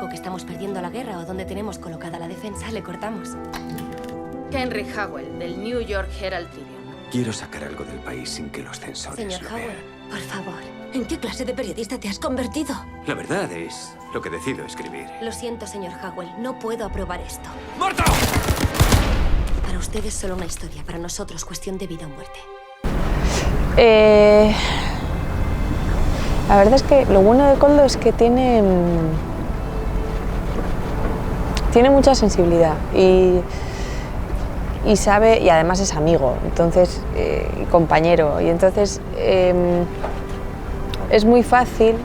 dijo que estamos perdiendo la guerra o dónde tenemos colocada la defensa, le cortamos. Henry Howell, del New York Herald Tribune. Quiero sacar algo del país sin que los censores Señor lo Howell, vean. por favor. ¿En qué clase de periodista te has convertido? La verdad es lo que decido escribir. Lo siento, señor Howell, no puedo aprobar esto. ¡Muerto! Para usted es solo una historia, para nosotros cuestión de vida o muerte. La verdad es que lo bueno de Koldo es que tiene mucha sensibilidad y sabe, y además es amigo, entonces, compañero, y entonces es muy fácil.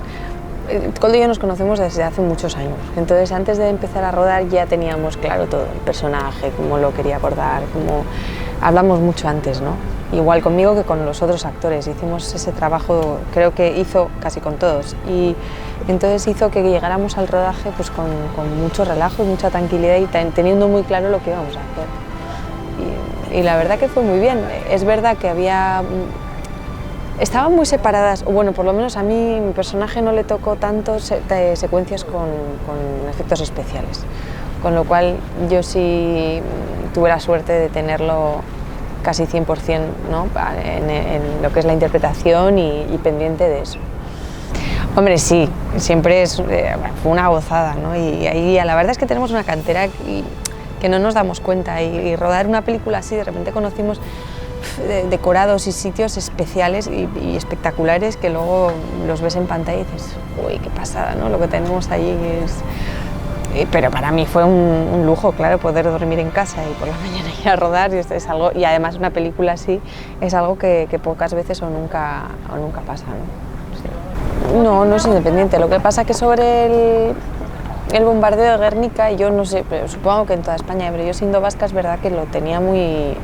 Koldo y yo nos conocemos desde hace muchos años, entonces antes de empezar a rodar ya teníamos claro todo, el personaje, cómo lo quería abordar, cómo hablamos mucho antes, ¿no? Igual conmigo que con los otros actores, hicimos ese trabajo, creo que hizo casi con todos, y entonces hizo que llegáramos al rodaje pues con mucho relajo y mucha tranquilidad y teniendo muy claro lo que íbamos a hacer. Y la verdad que fue muy bien. Es verdad que estaban muy separadas, o bueno, por lo menos a mí, mi personaje no le tocó tanto secuencias con efectos especiales, con lo cual yo sí tuve la suerte de tenerlo casi 100%, ¿no? en lo que es la interpretación y pendiente de eso. Hombre, sí, siempre fue una gozada, ¿no? Y ahí la verdad es que tenemos una cantera que no nos damos cuenta y rodar una película así, de repente conocimos decorados y sitios especiales y espectaculares que luego los ves en pantalla y dices, uy, qué pasada, ¿no? Lo que tenemos allí es... Pero para mí fue un lujo, claro, poder dormir en casa y por la mañana ir a rodar, es algo, y además una película así es algo que pocas veces o nunca pasa, ¿no? Sí. No es independiente, lo que pasa es que sobre el bombardeo de Guernica, yo no sé, pero supongo que en toda España, pero yo siendo vasca es verdad que lo tenía muy...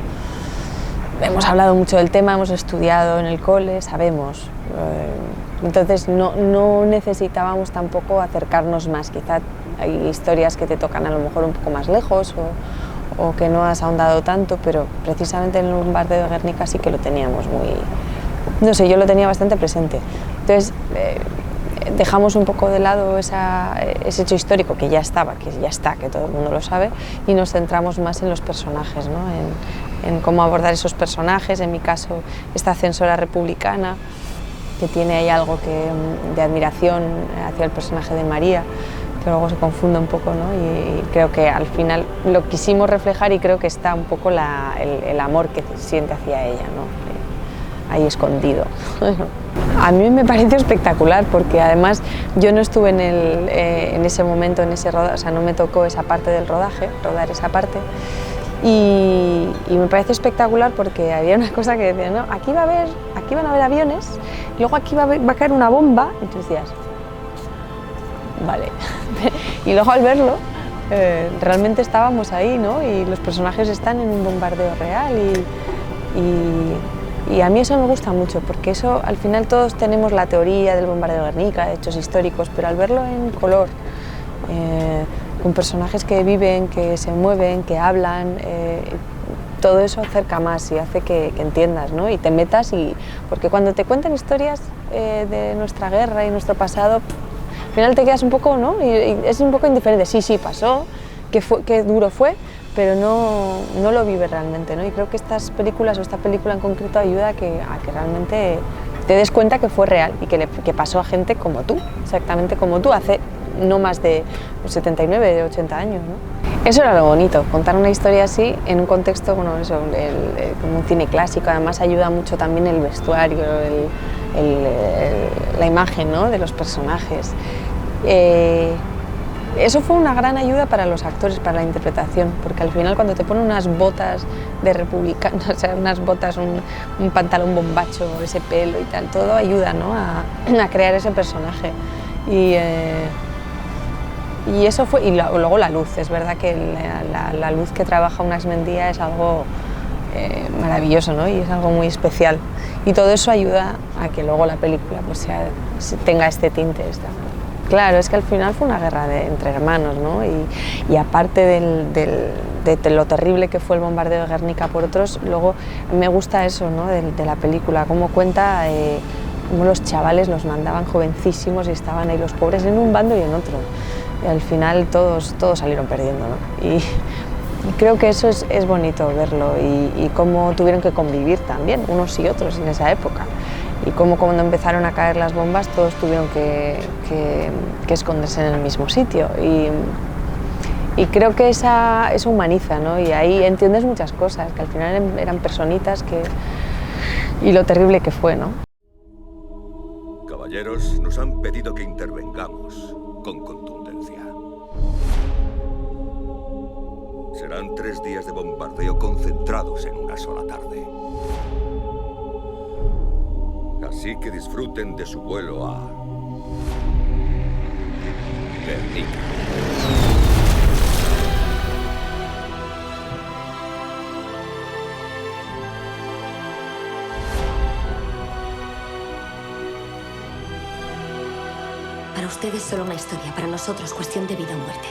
Hemos hablado mucho del tema, hemos estudiado en el cole, sabemos. Entonces no necesitábamos tampoco acercarnos más, quizá hay historias que te tocan a lo mejor un poco más lejos o que no has ahondado tanto, pero precisamente en el bombardeo de Guernica sí que lo teníamos muy... No sé, yo lo tenía bastante presente. Entonces dejamos un poco de lado ese hecho histórico que ya está, que todo el mundo lo sabe, y nos centramos más en los personajes, ¿no? En cómo abordar esos personajes, en mi caso esta censora republicana, que tiene ahí algo de admiración hacia el personaje de María, que luego se confunde un poco, ¿no? Y creo que al final lo quisimos reflejar y creo que está un poco el amor que siente hacia ella, ¿no? Ahí escondido. A mí me pareció espectacular porque además yo no estuve en ese momento, en ese rodaje, o sea, no me tocó esa parte del rodaje, rodar esa parte. Y me parece espectacular porque había una cosa que decía, no, aquí van a haber aviones, y luego aquí va a caer una bomba, y tú decías, vale. Y luego al verlo, realmente estábamos ahí, ¿no? Y los personajes están en un bombardeo real y a mí eso me gusta mucho porque eso, al final todos tenemos la teoría del bombardeo de Guernica, de hechos históricos, pero al verlo en color, con personajes que viven, que se mueven, que hablan, todo eso acerca más y hace que entiendas, ¿no? Y te metas, porque cuando te cuentan historias de nuestra guerra y nuestro pasado, al final te quedas un poco, ¿no? Y es un poco indiferente, sí pasó, qué duro fue, pero no lo vives realmente, ¿no? Y creo que estas películas o esta película en concreto ayuda a que realmente te des cuenta que fue real y que pasó a gente como tú, exactamente como tú, hace no más de 79, de 80 años, ¿no? Eso era lo bonito, contar una historia así en un contexto, bueno, eso, como un cine clásico, además ayuda mucho también el vestuario, la imagen, ¿no? De los personajes. Eso fue una gran ayuda para los actores, para la interpretación, porque al final cuando te ponen unas botas de republicano, o sea, unas botas, un pantalón bombacho, ese pelo y tal, todo ayuda, ¿no? a crear ese personaje. Y eso fue, y luego la luz, es verdad que la luz que trabaja Unax Mendía es algo maravilloso, ¿no? Y es algo muy especial. Y todo eso ayuda a que luego la película pues, tenga este tinte. Claro, es que al final fue una guerra entre hermanos, ¿no? Y aparte de lo terrible que fue el bombardeo de Guernica por otros, luego me gusta eso, ¿no? de la película, cómo cuenta cómo los chavales los mandaban jovencísimos y estaban ahí los pobres en un bando y en otro. y al final todos salieron perdiendo, ¿no? Y creo que eso es bonito verlo y cómo tuvieron que convivir también unos y otros en esa época. Y cómo cuando empezaron a caer las bombas todos tuvieron que esconderse en el mismo sitio. Y creo que eso humaniza, ¿no? Y ahí entiendes muchas cosas, que al final eran personitas y lo terrible que fue, ¿no? Caballeros, nos han pedido que intervengamos con contundencia. Serán 3 días de bombardeo concentrados en una sola tarde. Así que disfruten de su vuelo a Guernica. Para ustedes solo una historia, para nosotros cuestión de vida o muerte.